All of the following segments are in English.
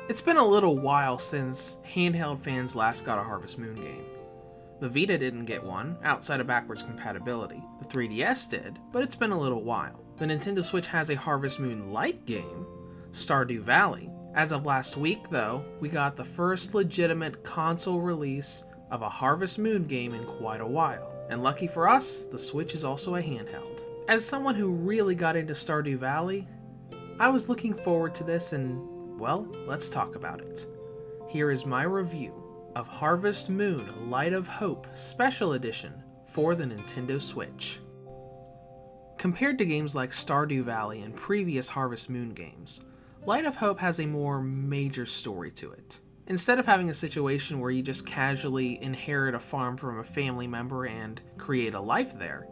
It's been a little while since handheld fans last got a Harvest Moon game. The Vita didn't get one, outside of backwards compatibility. The 3DS did, but it's been a little while. The Nintendo Switch has a Harvest Moon-like game, Stardew Valley. As of last week, though, we got the first legitimate console release of a Harvest Moon game in quite a while. And lucky for us, the Switch is also a handheld. As someone who really got into Stardew Valley, I was looking forward to this and, well, let's talk about it. Here is my review of Harvest Moon Light of Hope Special Edition for the Nintendo Switch. Compared to games like Stardew Valley and previous Harvest Moon games, Light of Hope has a more major story to it. Instead of having a situation where you just casually inherit a farm from a family member and create a life there,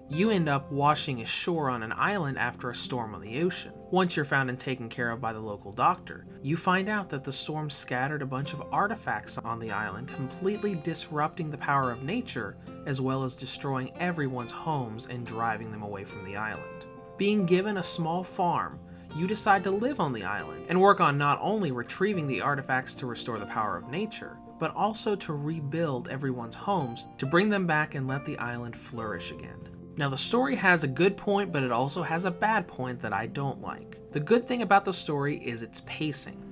you end up washing ashore on an island after a storm on the ocean. Once you're found and taken care of by the local doctor, you find out that the storm scattered a bunch of artifacts on the island, completely disrupting the power of nature, as well as destroying everyone's homes and driving them away from the island. Being given a small farm, you decide to live on the island and work on not only retrieving the artifacts to restore the power of nature, but also to rebuild everyone's homes to bring them back and let the island flourish again. Now, the story has a good point, but it also has a bad point that I don't like. The good thing about the story is its pacing.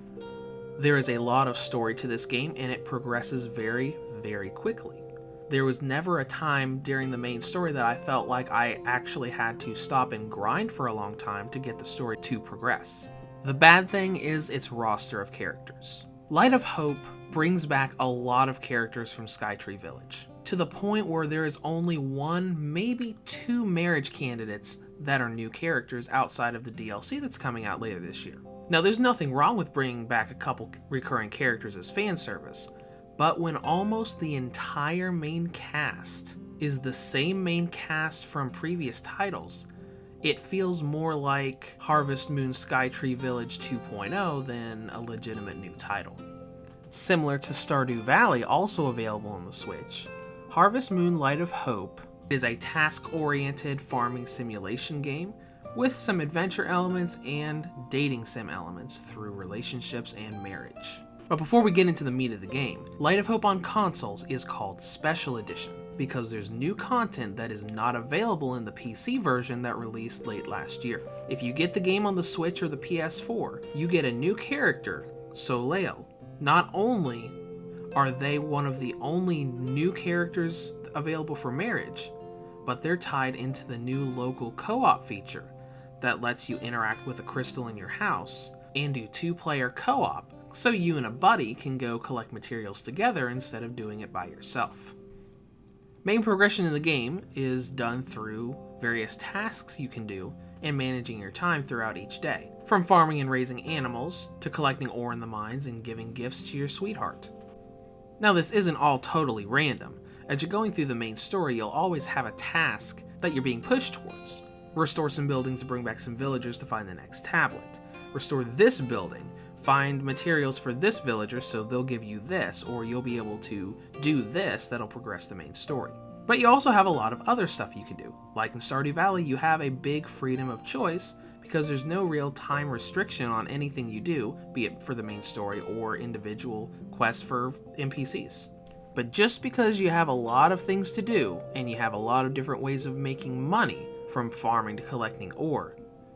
There is a lot of story to this game, and it progresses very, very quickly. There was never a time during the main story that I felt like I actually had to stop and grind for a long time to get the story to progress. The bad thing is its roster of characters. Light of Hope brings back a lot of characters from Skytree Village, to the point where there is only one, maybe two marriage candidates that are new characters outside of the DLC that's coming out later this year. Now, there's nothing wrong with bringing back a couple recurring characters as fan service, but when almost the entire main cast is the same main cast from previous titles, it feels more like Harvest Moon Skytree Village 2.0 than a legitimate new title. Similar to Stardew Valley, also available on the Switch, Harvest Moon Light of Hope is a task-oriented farming simulation game with some adventure elements and dating sim elements through relationships and marriage. But before we get into the meat of the game, Light of Hope on consoles is called Special Edition because there's new content that is not available in the PC version that released late last year. If you get the game on the Switch or the PS4, you get a new character, Soleil. Not only are they one of the only new characters available for marriage, but they're tied into the new local co-op feature that lets you interact with a crystal in your house and do two-player co-op, so you and a buddy can go collect materials together instead of doing it by yourself. Main progression in the game is done through various tasks you can do and managing your time throughout each day, from farming and raising animals to collecting ore in the mines and giving gifts to your sweetheart. Now, this isn't all totally random. As you're going through the main story, you'll always have a task that you're being pushed towards. Restore some buildings to bring back some villagers to find the next tablet. Restore this building, find materials for this villager so they'll give you this, or you'll be able to do this that'll progress the main story. But you also have a lot of other stuff you can do. Like in Stardew Valley, you have a big freedom of choice because there's no real time restriction on anything you do, be it for the main story or individual quests for NPCs. But just because you have a lot of things to do, and you have a lot of different ways of making money, from farming to collecting ore,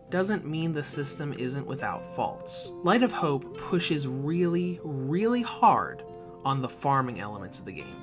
doesn't mean the system isn't without faults. Light of Hope pushes really, really hard on the farming elements of the game.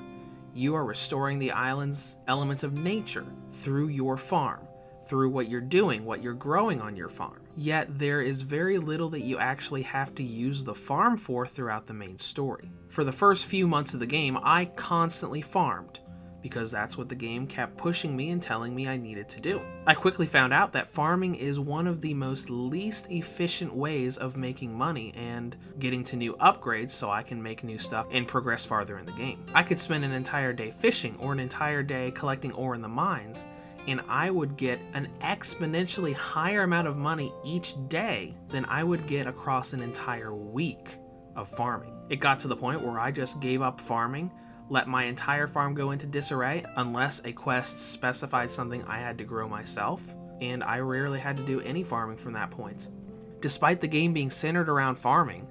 You are restoring the island's elements of nature through your farm, through what you're doing, what you're growing on your farm. Yet there is very little that you actually have to use the farm for throughout the main story. For the first few months of the game, I constantly farmed, because that's what the game kept pushing me and telling me I needed to do. I quickly found out that farming is one of the most least efficient ways of making money and getting to new upgrades so I can make new stuff and progress farther in the game. I could spend an entire day fishing or an entire day collecting ore in the mines, and I would get an exponentially higher amount of money each day than I would get across an entire week of farming. It got to the point where I just gave up farming, let my entire farm go into disarray unless a quest specified something I had to grow myself, and I rarely had to do any farming from that point. Despite the game being centered around farming,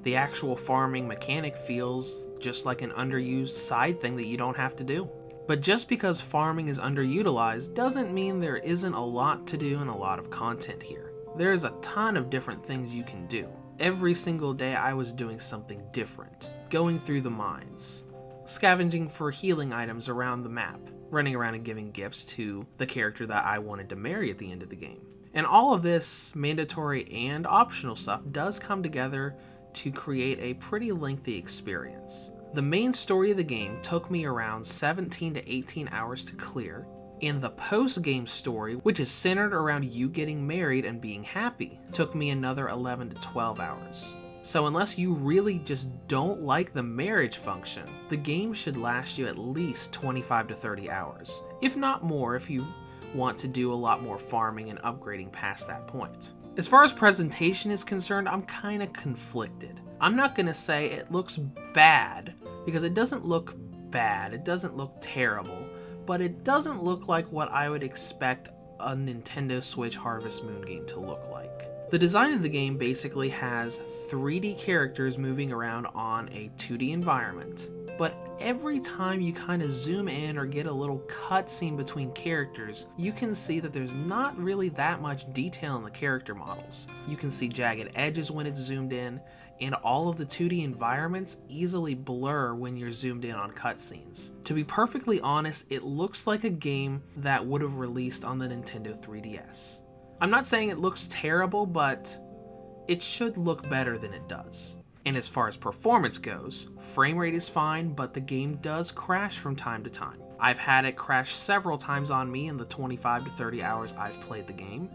The actual farming mechanic feels just like an underused side thing that you don't have to do. But just because farming is underutilized doesn't mean there isn't a lot to do and a lot of content here. There's a ton of different things you can do. Every single day I was doing something different. Going through the mines, scavenging for healing items around the map, running around and giving gifts to the character that I wanted to marry at the end of the game. And all of this mandatory and optional stuff does come together to create a pretty lengthy experience. The main story of the game took me around 17 to 18 hours to clear, and the post-game story, which is centered around you getting married and being happy, took me another 11 to 12 hours. So unless you really just don't like the marriage function, the game should last you at least 25 to 30 hours, if not more if you want to do a lot more farming and upgrading past that point. As far as presentation is concerned, I'm kind of conflicted. I'm not going to say it looks bad, because it doesn't look bad, it doesn't look terrible, but it doesn't look like what I would expect a Nintendo Switch Harvest Moon game to look like. The design of the game basically has 3D characters moving around on a 2D environment, but every time you kind of zoom in or get a little cutscene between characters, you can see that there's not really that much detail in the character models. You can see jagged edges when it's zoomed in, and all of the 2D environments easily blur when you're zoomed in on cutscenes. To be perfectly honest, it looks like a game that would have released on the Nintendo 3DS. I'm not saying it looks terrible, but it should look better than it does. And as far as performance goes, frame rate is fine, but the game does crash from time to time. I've had it crash several times on me in the 25 to 30 hours I've played the game.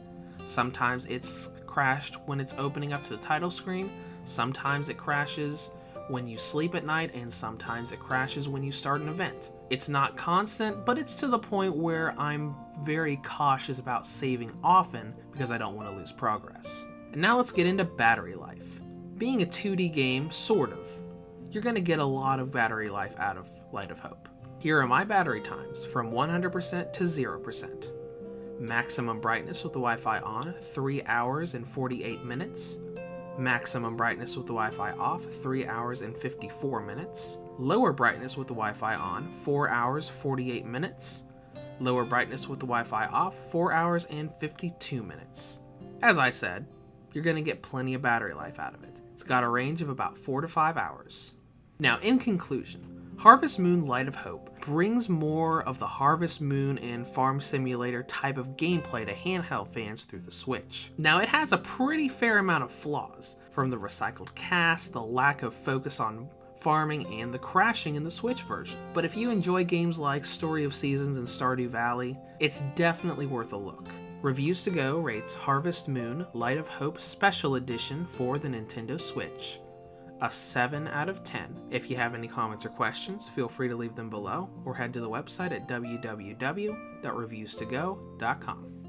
Sometimes it's crashed when it's opening up to the title screen, sometimes it crashes when you sleep at night, and sometimes it crashes when you start an event. It's not constant, but it's to the point where I'm very cautious about saving often because I don't want to lose progress. And now let's get into battery life. Being a 2D game, sort of, you're going to get a lot of battery life out of Light of Hope. Here are my battery times from 100% to 0%. Maximum brightness with the Wi-Fi on, 3 hours and 48 minutes. Maximum brightness with the Wi-Fi off, 3 hours and 54 minutes. Lower brightness with the Wi-Fi on, 4 hours, 48 minutes. Lower brightness with the Wi-Fi off, 4 hours and 52 minutes. As I said, you're going to get plenty of battery life out of it. It's got a range of about 4 to 5 hours. Now, in conclusion, Harvest Moon Light of Hope brings more of the Harvest Moon and Farm Simulator type of gameplay to handheld fans through the Switch. Now, it has a pretty fair amount of flaws, from the recycled cast, the lack of focus on farming, and the crashing in the Switch version. But if you enjoy games like Story of Seasons and Stardew Valley, it's definitely worth a look. Reviews to Go rates Harvest Moon Light of Hope Special Edition for the Nintendo Switch a 7 out of 10. If you have any comments or questions, feel free to leave them below or head to the website at www.reviewstogo.com.